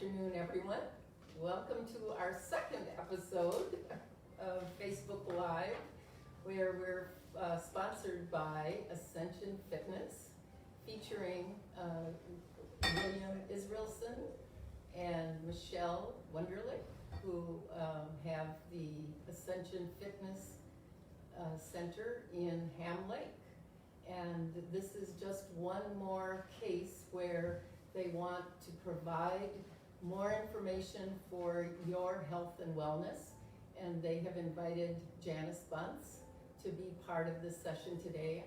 afternoon, everyone. Welcome to our second episode of Facebook Live, where we're sponsored by Ascension Fitness, featuring William Israelson and Michelle Wunderlich, who have the Ascension Fitness Center in Ham Lake. And this is just one more case where they want to provide more information for your health and wellness. And they have invited Janice Bunce to be part of this session today,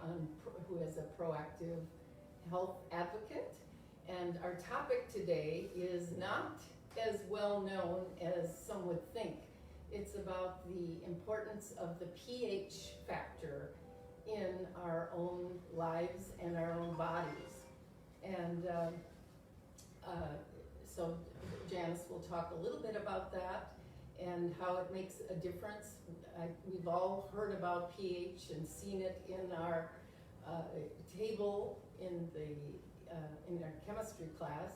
who is a proactive health advocate. And our topic today is not as well known as some would think. It's about the importance of the pH factor in our own lives and our own bodies. And so Janice will talk a little bit about that and how it makes a difference. We've all heard about pH and seen it in our table in our chemistry class,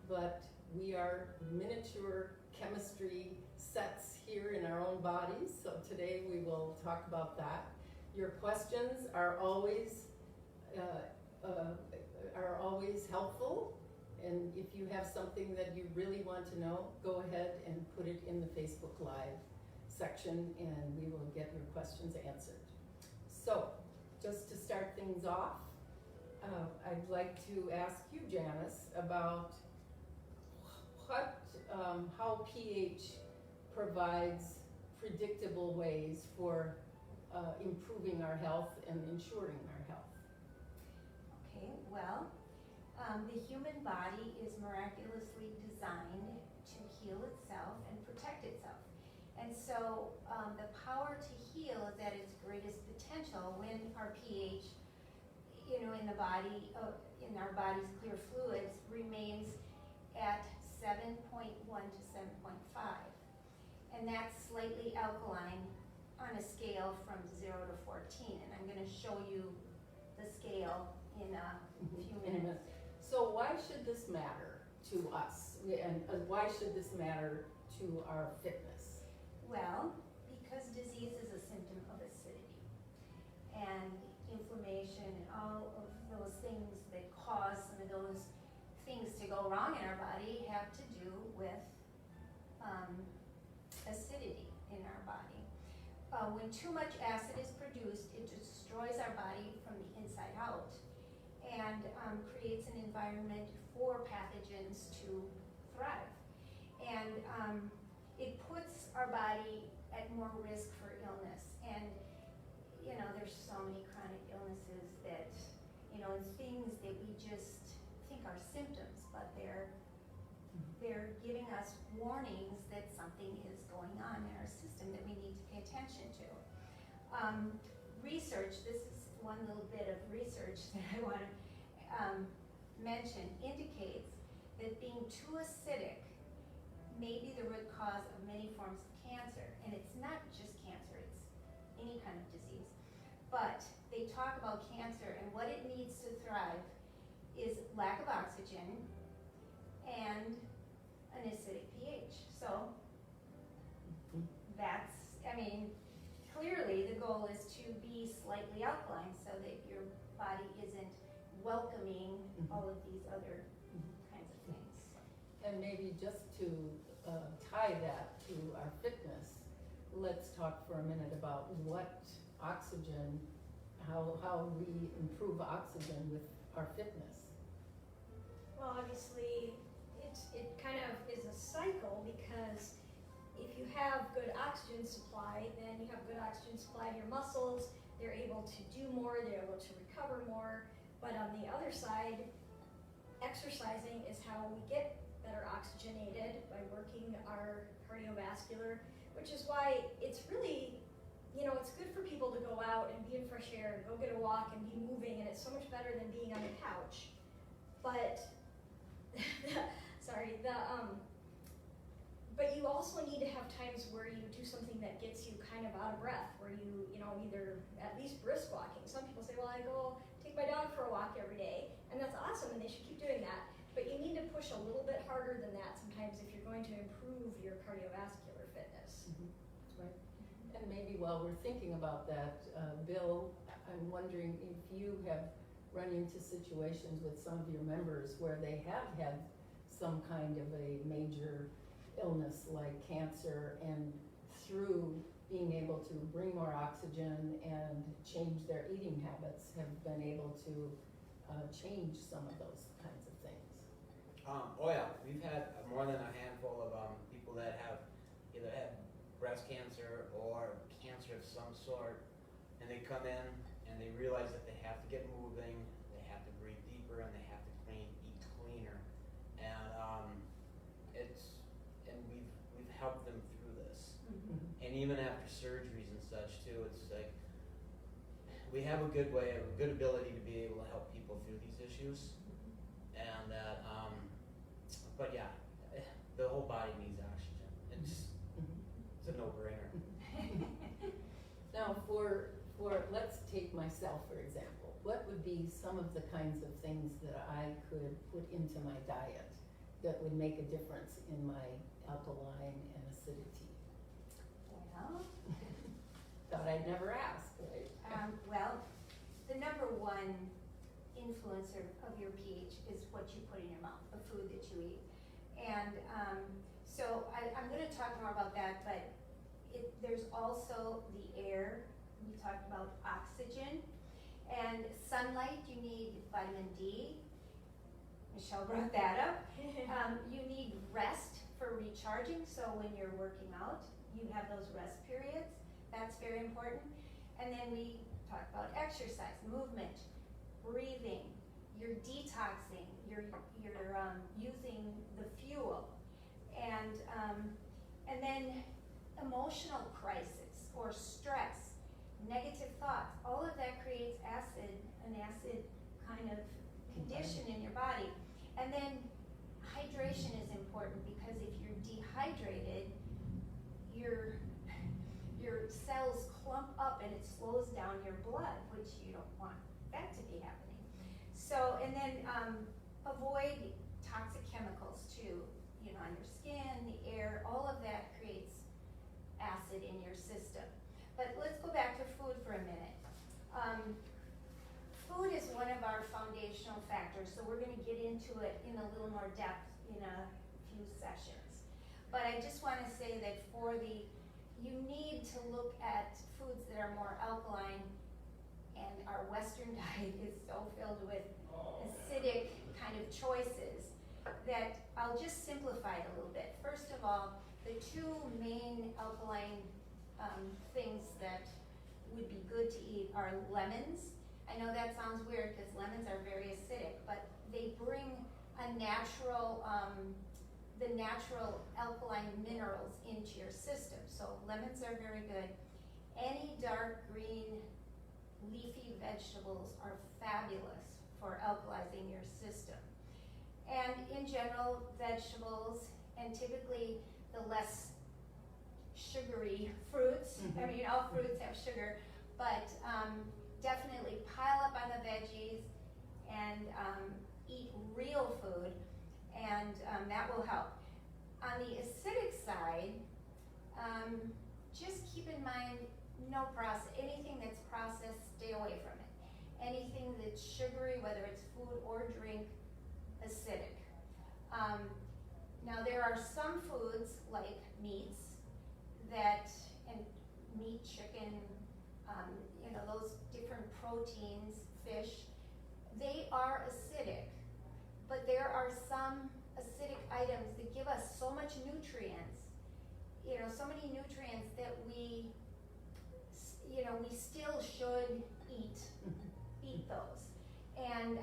but we are miniature chemistry sets here in our own bodies, so today we will talk about that. Your questions are always helpful, and if you have something that you really want to know, go ahead and put it in the Facebook Live section and we will get your questions answered. So, just to start things off, I'd like to ask you, Janice, about how pH provides predictable ways for improving our health and ensuring our health. Okay, well, the human body is miraculously designed to heal itself and protect itself. And so the power to heal is at its greatest potential when our pH, in the body, in our body's clear fluids, remains at 7.1 to 7.5. And that's slightly alkaline on a scale from 0 to 14. And I'm going to show you the scale in a few minutes. So why should this matter to us? And why should this matter to our fitness? Well, because disease is a symptom of acidity. And inflammation and all of those things that cause some of those things to go wrong in our body have to do with acidity in our body. When too much acid is produced, it destroys our body from the inside out and creates an environment for pathogens to thrive. And it puts our body at more risk for illness. And, there's so many chronic illnesses that, and things that we just think are symptoms, but they're giving us warnings that something is going on in our system that we need to pay attention to. Research, this is one little bit of research that I want to mention, indicates that being too acidic may be the root cause of many forms of cancer. And it's not just cancer, it's any kind of disease. But they talk about cancer and what it needs to thrive is lack of oxygen and an acidic pH. So that's, clearly the goal is to be slightly alkaline so that your body isn't welcoming all of these other kinds of things. And maybe just to tie that to our fitness, let's talk for a minute about what oxygen, how we improve oxygen with our fitness. Well, obviously, it kind of is a cycle, because if you have good oxygen supply, then you have good oxygen supply to your muscles. They're able to do more, they're able to recover more. But on the other side, exercising is how we get better oxygenated, by working our cardiovascular, which is why it's really, it's good for people to go out and be in fresh air and go get a walk and be moving, and it's so much better than being on the couch. But but you also need to have times where you do something that gets you kind of out of breath, where you either at least brisk walking. Some people say, well, I go take my dog for a walk every day, and that's awesome, and they should keep doing that. But you need to push push a little bit harder than that sometimes if you're going to improve your cardiovascular fitness. Right. And maybe while we're thinking about that, Bill, I'm wondering if you have run into situations with some of your members where they have had some kind of a major illness like cancer, and through being able to bring more oxygen and change their eating habits have been able to change some of those kinds of things. Oh yeah, we've had more than a handful of people that have either had breast cancer or cancer of some sort, and they come in and they realize that they have to get moving, they have to breathe deeper, and they have to eat cleaner, and we've helped them through this, and even after surgeries and such too. It's like we have a good ability to be able to help people through these issues, and that but yeah, the whole body needs oxygen. It's a no-brainer. Now, for let's take myself for example. What would be some of the kinds of things that I could put into my diet that would make a difference in my alkaline and acidity? Well, Thought I'd never ask, right? well, the number one influencer of your pH is what you put in your mouth, the food that you eat. And so I'm going to talk more about that, but there's also the air. We talked about oxygen. And sunlight, you need vitamin D. Michelle brought that up. You need rest for recharging, so when you're working out, you have those rest periods. That's very important. And then we talk about exercise, movement, breathing, you're detoxing, you're using the fuel, and then emotional crisis or stress, negative thoughts, all of that creates an acid kind of condition in your body. And then hydration is important, because if you're dehydrated, your cells clump up and it slows down your blood, which you don't want that to be happening. So, and then avoid toxic chemicals too, on your skin, the air, all of that creates acid in your system. But let's go back to food for a minute. Food is one of our foundational factors, so we're going to get into it in a little more depth in a few sessions. But I just want to say that you need to look at foods that are more alkaline, and our Western diet is so filled with acidic kind of choices that I'll just simplify it a little bit. First of all, the two main alkaline things that would be good to eat are lemons. I know that sounds weird because lemons are very acidic, but they bring the natural alkaline minerals into your system. So lemons are very good. Any dark green leafy vegetables are fabulous for alkalizing your system. And in general, vegetables, and typically the less sugary fruits. I mean, all fruits have sugar, but definitely pile up on the veggies and eat real food, and that will help. On the acidic side, just keep in mind, anything that's processed, stay away from it. Anything that's sugary, whether it's food or drink, acidic. Now there are some foods like meats and meat, chicken, those different proteins, fish, they are acidic, but there are some acidic items that give us so much nutrients, so many nutrients that we still should eat those. And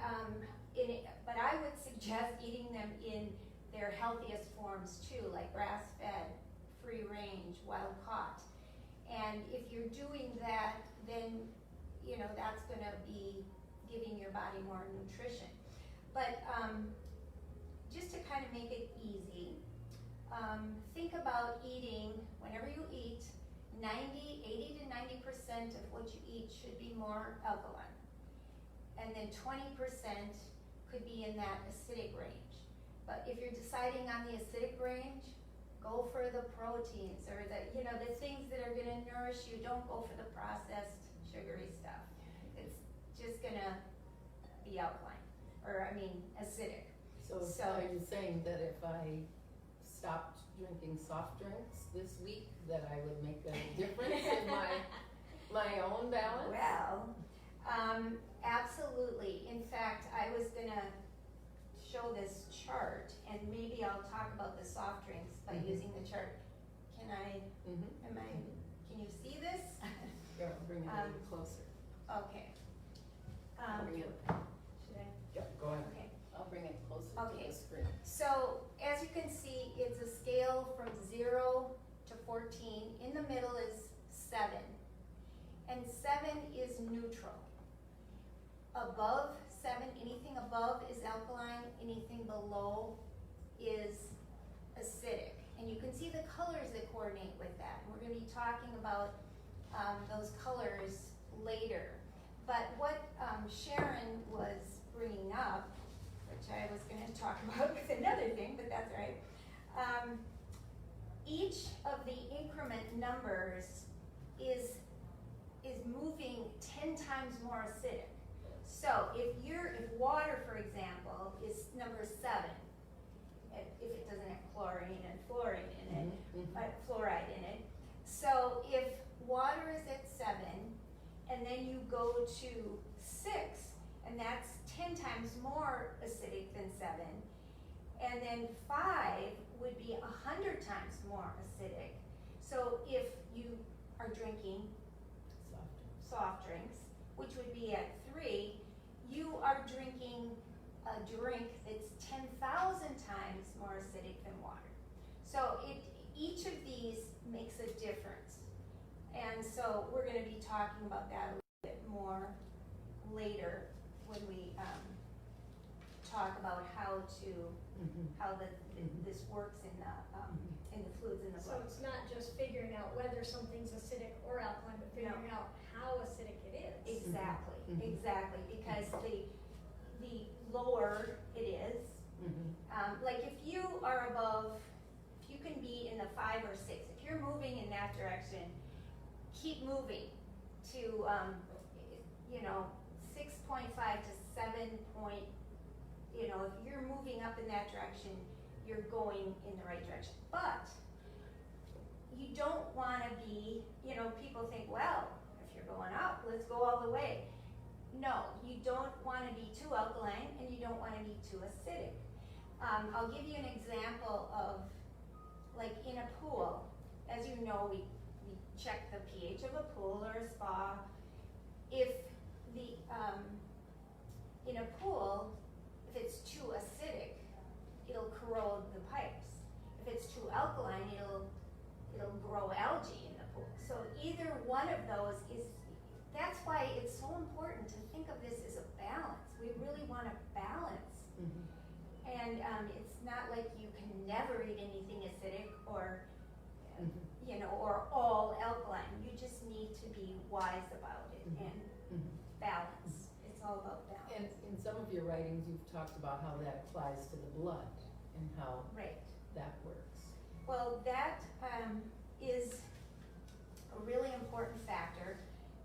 but I would suggest eating them in their healthiest forms too, like grass-fed, free range, wild caught. And if you're doing that, then that's going to be giving your body more nutrition. But just to kind of make it easy, think about eating, whenever you eat, 80 to 90% of what you eat should be more alkaline. And then 20% could be in that acidic range. But if you're deciding on the acidic range, go for the proteins or the things that are gonna nourish you. Don't go for the processed sugary stuff. It's just gonna be alkaline, acidic. So are you saying that if I stopped drinking soft drinks this week, that I would make a difference in my own balance? Well, absolutely. In fact, I was gonna show this chart, and maybe I'll talk about the soft drinks by Mhm. using the chart. Can I, Mm-hmm. can you see this? Yeah, bring it a little closer. Okay. Bring it, Should I? Yep, go ahead. Okay. I'll bring it closer to Okay. the screen. So, as you can see, it's a scale from 0 to 14. In the middle is 7. And 7 is neutral. Above 7, anything above is alkaline, anything below is acidic. And you can see the colors that coordinate with that. And we're going to be talking about those colors later. But what Sharon was bringing up, which I was going to talk about with another thing, but that's all right. Each of the increment numbers is moving 10 times more acidic. So if water, for example, is number 7, if it doesn't have chlorine and fluorine in it, fluoride in it. So if water is at 7, and then you go to 6, and that's 10 times more acidic than 7, and then 5 would be 100 times more acidic. So if you are drinking soft drinks, which would be at 3, you are drinking a drink that's 10,000 times more acidic than water. So each of these makes a difference. And so we're going to be talking about that a little bit more later when we talk about how this works in the fluids in the So blood. it's not just figuring out whether something's acidic or alkaline, but figuring out how acidic it is. Exactly, Mhm. exactly, because the lower it is, like if you are above, if you can be in the 5 or 6, if you're moving in that direction, keep moving to 6.5 to 7 point, if you're moving up in that direction, you're going in the right direction. But you don't want to be, people think, well, if you're going up, let's go all the way. No, you don't want to be too alkaline and you don't want to be too acidic. I'll give you an example of, like in a pool, as you know, we check the pH of a pool or a spa. If in a pool, if it's too acidic, it'll corrode the pipes. If it's too alkaline, it'll grow algae in the pool. So either one of those that's why it's so important to think of this as a balance. We really want a balance. And it's not like you can never eat anything acidic or or all alkaline. You just need to be wise about it and balance. It's all about balance. And in some of your writings, you've talked about how that applies to the blood and how Right. that works. Well, that is a really important factor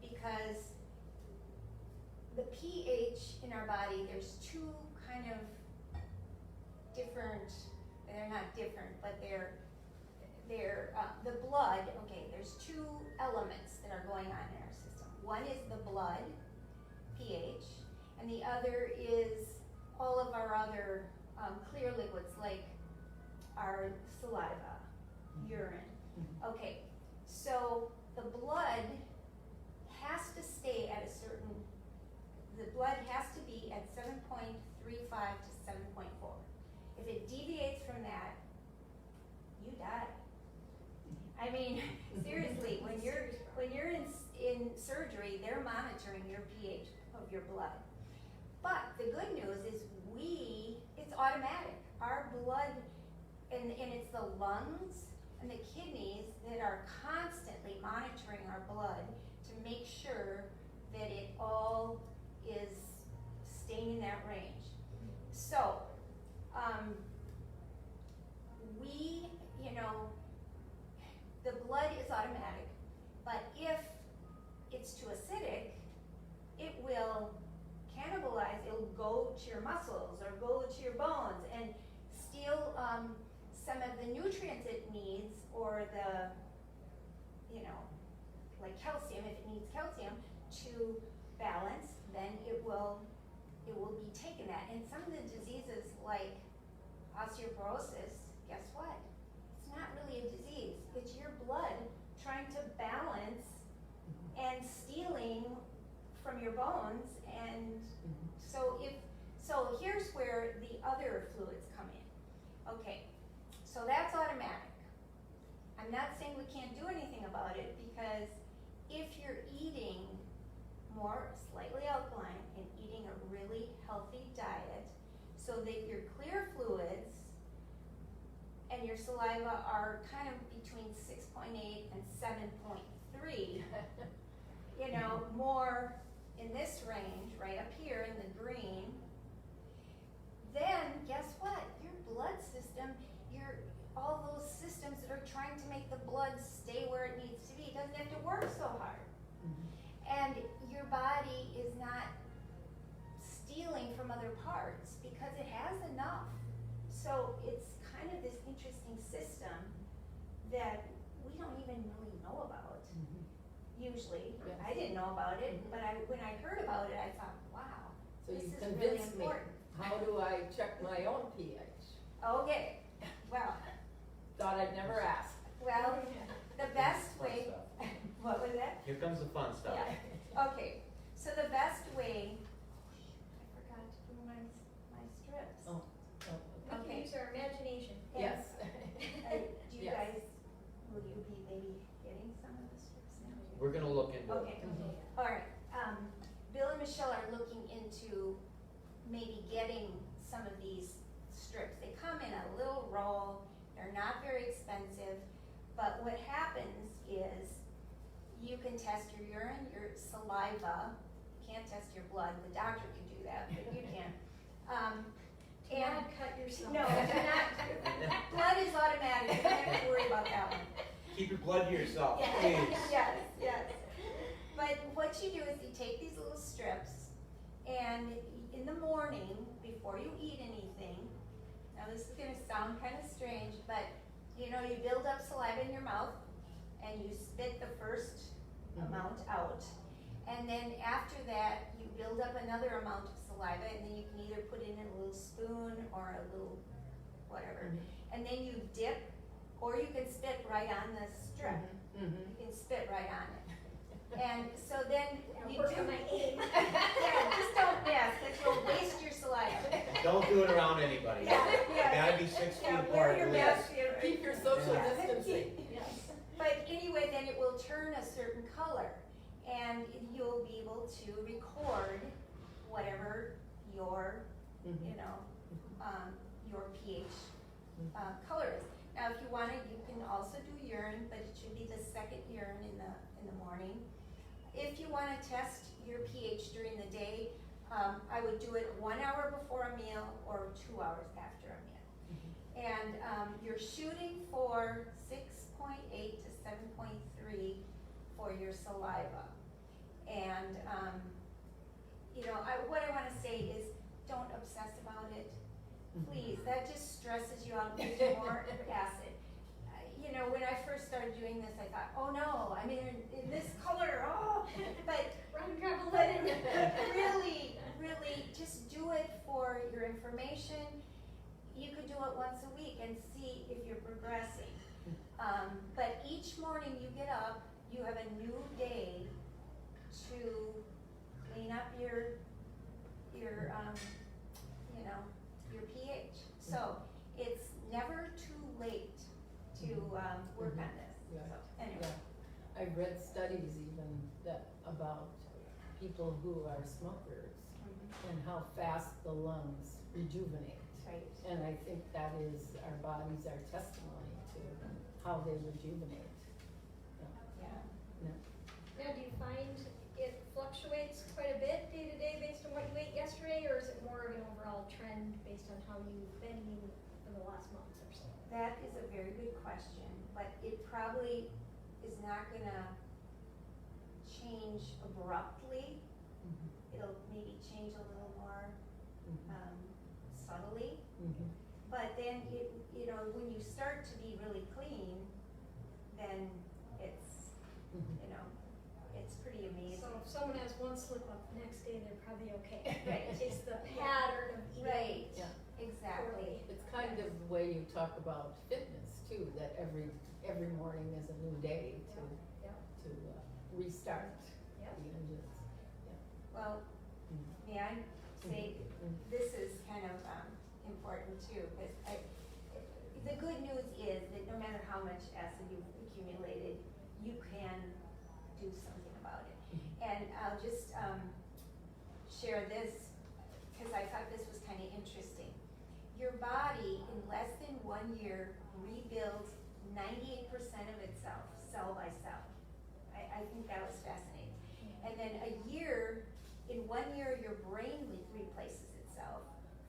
because the pH in our body, there's two kind of different, they're not different, but they're the blood, okay, there's two elements that are going on in our system. One is the blood, pH, and the other is all of our other clear liquids like our saliva, urine. Okay, so the blood has to stay at the blood has to be at 7.35 to 7.4. If it deviates from that, you die. I mean, seriously, when you're in surgery, they're monitoring your pH of your blood. But the good news is it's automatic. Our blood, and it's the lungs and the kidneys that are constantly monitoring our blood to make sure that it all is staying in that range. So, go to your muscles or go to your bones and steal some of the nutrients it needs, or the, like calcium, if it needs calcium to balance, then it will be taking that. And some of the diseases like osteoporosis, guess what? It's not really a disease. It's your blood trying to balance and stealing from your bones. And so here's where the other fluids come in. Okay, so that's automatic. I'm not saying we can't do anything about it, because if you're eating more slightly alkaline and eating a really healthy diet, so that your clear fluids and your saliva are kind of between 6.8 and 7.3, more in this range, right up here in the green, then guess what? Your blood system, all those systems that are trying to make the blood stay where it needs to be, doesn't have to work so hard. And your body is not stealing from other parts because it has enough. So it's kind of this interesting system that we don't even really know about. Usually, Yes. I didn't know about it, but when I heard about it, I thought, wow, So this you is really convinced me. important. How do I check my own pH? Okay, well, Thought I'd never ask. the best Fun way, stuff. what was that? Here comes the fun stuff. Yeah. Okay, so the best way, I forgot to do my strips. Oh, We can Okay. use our imagination. Yes. Do you Yes. guys, will you be maybe getting some of the strips now? We're gonna look into it. Okay, all right, Bill and Michelle are looking into maybe getting some of these strips. They come in a little roll, they're not very expensive, but what happens is you can test your urine, your saliva. You can't test your blood, the doctor can do that, but you can't. Do not cut yourself. No, do not, blood is automatic, you don't have to worry about that one. Keep your blood to yourself, Yeah. please. Yes. But what you do is you take these little strips, and in the morning, before you eat anything, now this is gonna sound kind of strange, but you build up saliva in your mouth, and you spit the first amount out. And then after that, you build up another amount of saliva, and then you can either put in a little spoon or a little whatever. And then you dip, or you can spit right on the strip. You can spit right on it. And so then you Work do. on my aim. Yeah, just don't mess, because you'll waste your saliva. Don't do it around anybody. Yeah. Gotta be 6 feet Yeah, apart wear your at mask. least. Keep your social Yeah. distancing. Yes. But anyway, then it will turn a certain color, and you'll be able to record whatever your, your pH color is. Now, if you want to, you can also do urine, but it should be the second urine in the morning. If you want to test your pH during the day, I would do it 1 hour before a meal or 2 hours after a meal. And you're shooting for 6.8 to 7.3 for your saliva. And what I want to say is, don't obsess about it. Please, that just stresses you out and gives you more acid. When I first started doing this, I thought, oh no, I'm in this color, but Run, grab a but linen. really, just do it for your information. You could do it once a week and see if you're progressing. But each morning you get up, you have a new day to clean up your pH. So it's never too late to work on this. Yeah. So anyway. Yeah. I've read studies even about people who are smokers and how fast the lungs rejuvenate. Right. And I think that is, our bodies are testimony to how they rejuvenate. Yeah. Now, do you find it fluctuates quite a bit day to day based on what you ate yesterday, or is it more of an overall trend based on how you've been eating for the last month or so? That is a very good question, but it probably is not gonna change abruptly. It'll maybe change a little more subtly. Mhm. But then, you know, when you start to be really clean, then it's, Mhm. you know, it's pretty amazing. So if someone has one slip up, the next day they're probably okay. Right. It's the pattern of eating. Right, Yeah. exactly. It's kind of the way you talk about fitness too, that every morning is a new day Yeah. to restart Yeah. the engines. Well, Mhm. may I say, Mhm. this is kind of important too, because the good news is that no matter how much acid you've accumulated, you can do something about it. Mhm. And I'll just share this, because I thought this was kind of interesting. Your body, in less than 1 year, rebuilds 98% of itself, cell by cell. I think that was fascinating. And then in 1 year, your brain replaces itself.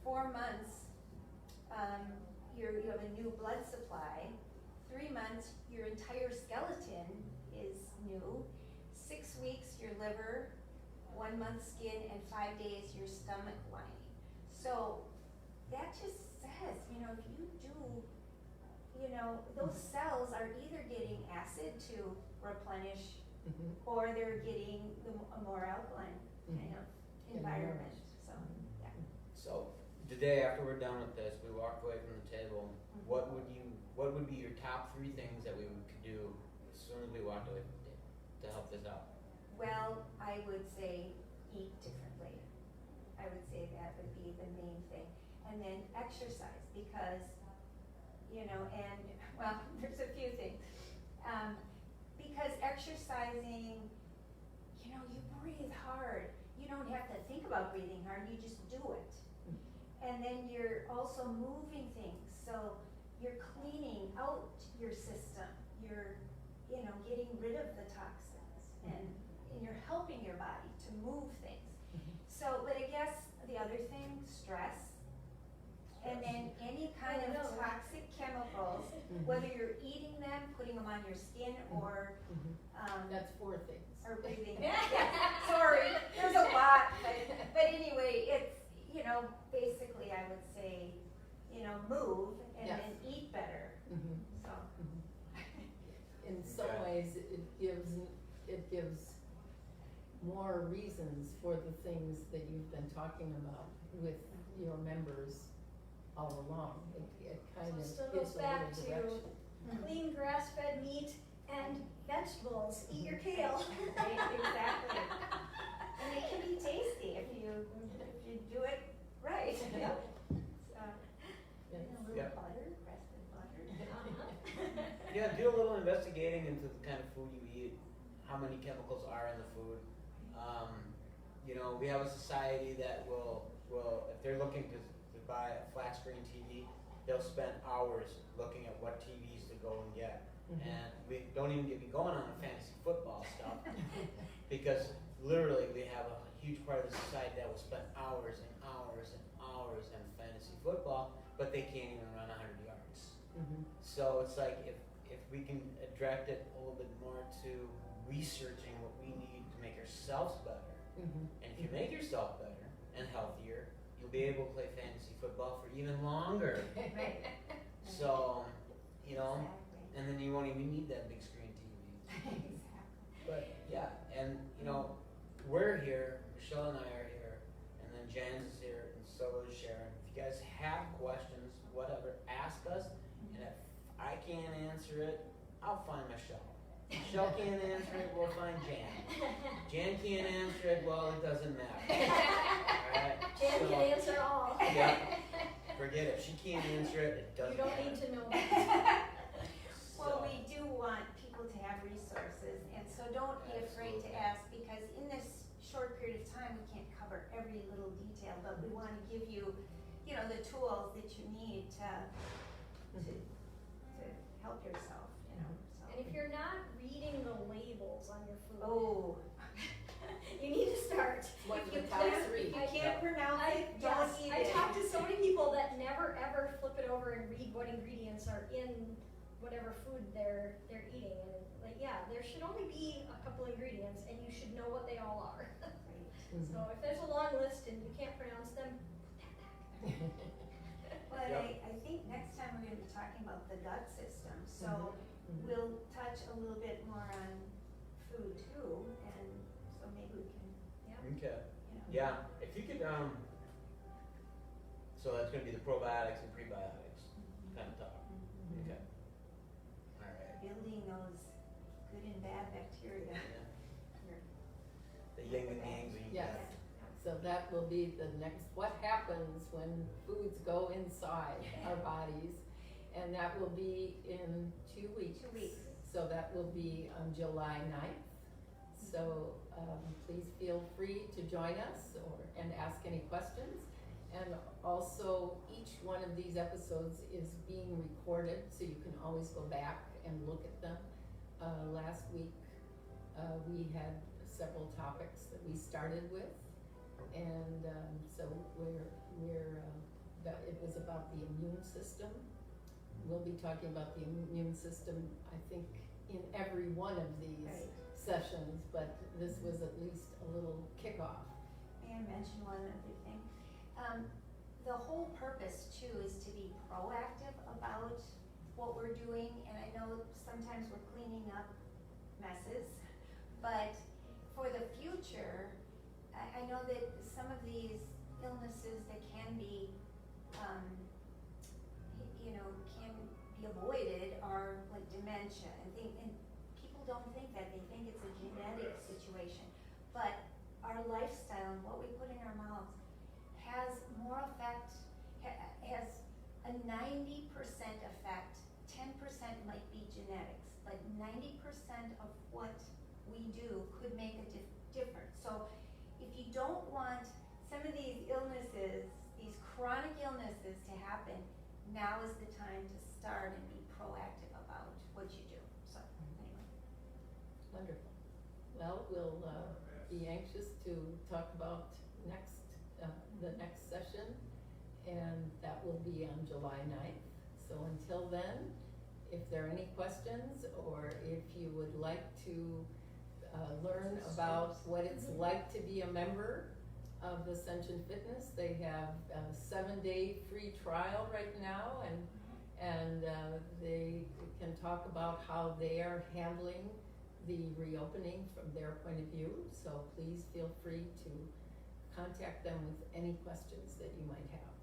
4 months, you have a new blood supply. 3 months, your entire skeleton is new. 6 weeks, your liver. 1 month, skin, and 5 days, your stomach lining. So that just says, you know, if you do, you know, those cells are either getting acid to replenish, Mhm. or they're getting a more alkaline kind of environment. So, yeah. So, today after we're done with this, we walk away from the table, what would be your top 3 things that we could do as soon as we walked away from the table to help this out? Well, I would say eat differently. I would say that would be the main thing. And then exercise, because, you know, and, well, there's a few things. Because exercising, you know, you breathe hard. You don't have to think about breathing hard, you just do it. And then you're also moving things, so you're cleaning out your system. You're, you know, getting rid of the toxins, and you're helping your body to move things. So, but I guess the other thing, stress, and then any kind Oh, of no. toxic chemicals, Mhm. whether you're eating them, putting them on your skin, or, That's 4 things. or breathing. Yeah, sorry, there's a lot, but anyway, it's, you know, basically I would say, you know, move and Yes. then eat better, Mhm. so. In some Okay. ways, it gives more reasons for the things that you've been talking about with your members all along. It kind So of it still gives goes a back little to direction. clean grass-fed meat and vegetables. Eat your kale. Right, exactly. And it can be tasty if you do it right. Yeah. So, Yeah. and a little Yeah. butter, grass-fed butter. Yeah, do a little investigating into the kind of food you eat, how many chemicals are in the food. You know, we have a society that will if they're looking to buy a flat screen TV, they'll spend hours looking at what TVs to go and get. Mhm. And we don't even get me going on the fantasy football stuff, because literally we have a huge part of the society that will spend hours and hours and hours on fantasy football, but they can't even run 100 yards. Mhm. So it's like if we can direct it a little bit more to researching what we need to make ourselves better, Mhm. and if you make yourself better and healthier, you'll be able to play fantasy football for even longer. Right. So, you know, Exactly. and then you won't even need that big screen TV. Exactly. But yeah, and you know, we're here, Michelle and I are here, and then Janice is here, and so is Sharon. If you guys have questions, whatever, ask us, and if I can't answer it, I'll find Michelle. Michelle can't answer it, we'll find Jan. Jan can't answer it, well, it doesn't matter. Alright? Jan So, can answer all. Yeah. Forget it, she can't answer it, it You doesn't don't matter. need to know. Well, So- we do want people to have resources, and so don't be afraid to Absolutely. ask, because in this short period of time, we can't cover every little detail, but we wanna give you, you know, the tools that you need to help yourself, you know, so. And if you're not reading the labels on your food, Oh, you need to start. What if the you top can't, 3. if you can't pronounce it, don't Yes, eat I it. talk to so many people that never ever flip it over and read what ingredients are in whatever food they're eating, and like, yeah, there should only be a couple ingredients, and you should know what they all are. Right. Mhm. So if there's a long list and you can't pronounce them, put that gut system. So Mhm. we'll touch a little bit more on food too, and so maybe we can, Okay. you know. Yeah, if you could, so that's gonna be the probiotics and prebiotics kind of talk. Mhm. Okay. All right. Building those good and bad bacteria. Yeah. The yin and yang. Yes. So that will be the next, what happens when foods go inside our bodies? And that will be in 2 weeks. 2 weeks. So that will be on July 9th. So please feel free to join us and ask any questions. And also, each one of these episodes is being recorded, so you can always go back and look at them. Last week, we had several topics that we started with, and so it was about the immune system. We'll be talking about the immune system, I think, in every one of these Right. sessions, but this was at least a little kickoff. May I mention one other thing? The whole purpose too is to be proactive about what we're doing, and I know sometimes we're cleaning up messes, but for the future, I know that some of these illnesses that can be, can be avoided are like dementia and people don't think that, they think it's a genetic situation, but our lifestyle and what we put in our mouths has more effect, has a 90% effect. 10% might be genetics, but 90% of what we do could make a difference. So if you don't want some of these illnesses, these chronic illnesses to happen, now is the time to start and be proactive about what you do. So anyway. Wonderful. Well, we'll be anxious to talk about the next session, and that will be on July 9th. So until then, if there are any questions, or if you would like to learn about what it's like to be a member of Ascension Fitness, they have a 7-day free trial right now, and they can talk about how they are handling the reopening from their point of view. So please feel free to contact them with any questions that you might have.